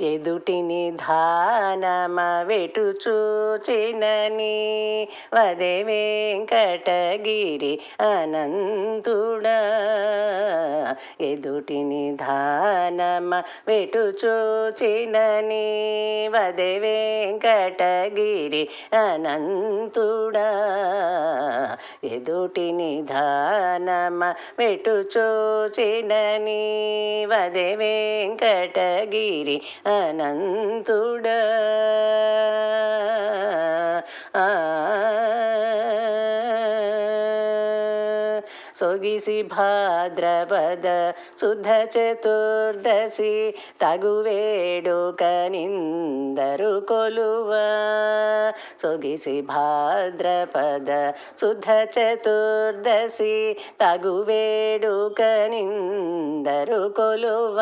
ఎదుటిని ధానమ వెటు చూచినని వదే వెంకటగిరి అనంతుడా. ఎదుటిని ధానమ వెటు చూచినని వదే వెంకటగిరి అనంతుడా. ఎదుటిని ధానమ వెటు చూచినని వదే వెంకటగిరి అనంతుడా. సొగిసి భాద్రపద శుద్ధ చతుర్దశి తగు వేడుక నిందరు కొలువ. సొగిసి భాద్రపద శుద్ధ చతుర్దశి తగు వేడుక నిందరు కొలువ.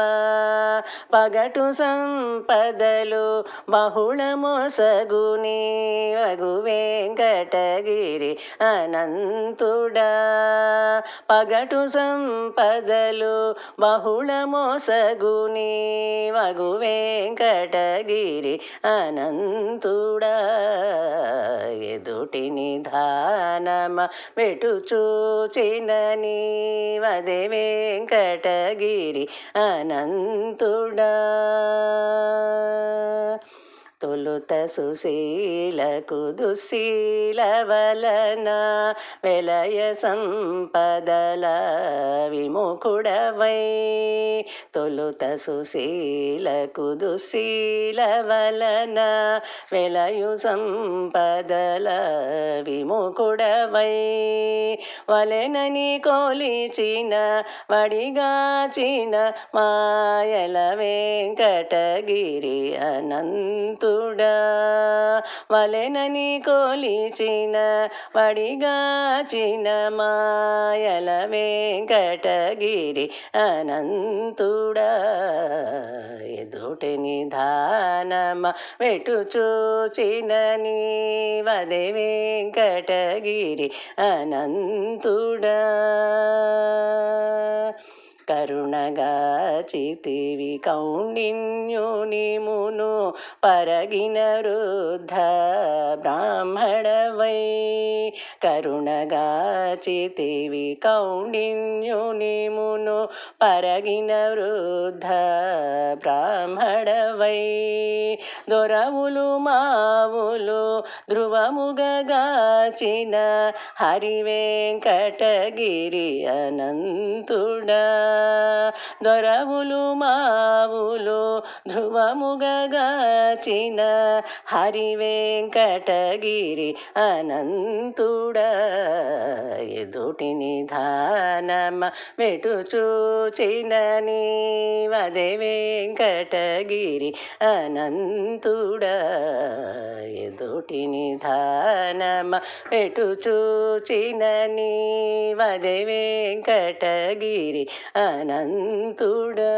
పగటు సంపదలు బహుళమొసగుని వగు వెంకటగిరి అనంతుడా. పగటు సంపదలు బహుళమొసగుని వగు వెంకటగిరి అనంతుడా. ఎదుటిని ధానమ వెటు చూచినని వదే వెంకటగిరి అనంతుడా. తొలుత సుశీలకు దుశ్శీల వలన వెలయ సంపదల విముఖుడవై. తొలుత సుశీలకు దుశ్శీల వలన వెలయు సంపదల విముఖుడవై. వలెనని కొలిచిన వడిగాచిన మాయల వెంకటగిరి అనంతుడా. వలెనని కొలిచిన వడిగాచిన మాయల వెంకటగిరి అనంతుడా. ఎదుటిని ధానమ వెటు చూచినని వదే వెంకటగిరి అనంతుడా. కరుణగాచితివి కౌండిన్యుని మును పరగిన వృద్ధ బ్రాహ్మణవై. కరుణగాచితివి కౌండిన్యుని మును పరగిన వృద్ధ బ్రాహ్మణవై. దొరవులు మావులు ధ్రువముగాచిన హరి వెంకటగిరి అనంతుడా. దొరవులు మావులు ధ్రువముగాచిన హరి వెంకటగిరి అనంతుడా. ఎదుటిని ధానమ వెటు చూచినని వదే వెంకటగిరి అనంతుడా. ఎదుటిని ధానమ వెటు చూచినని వదే వెంకటగిరి అనంతుడా.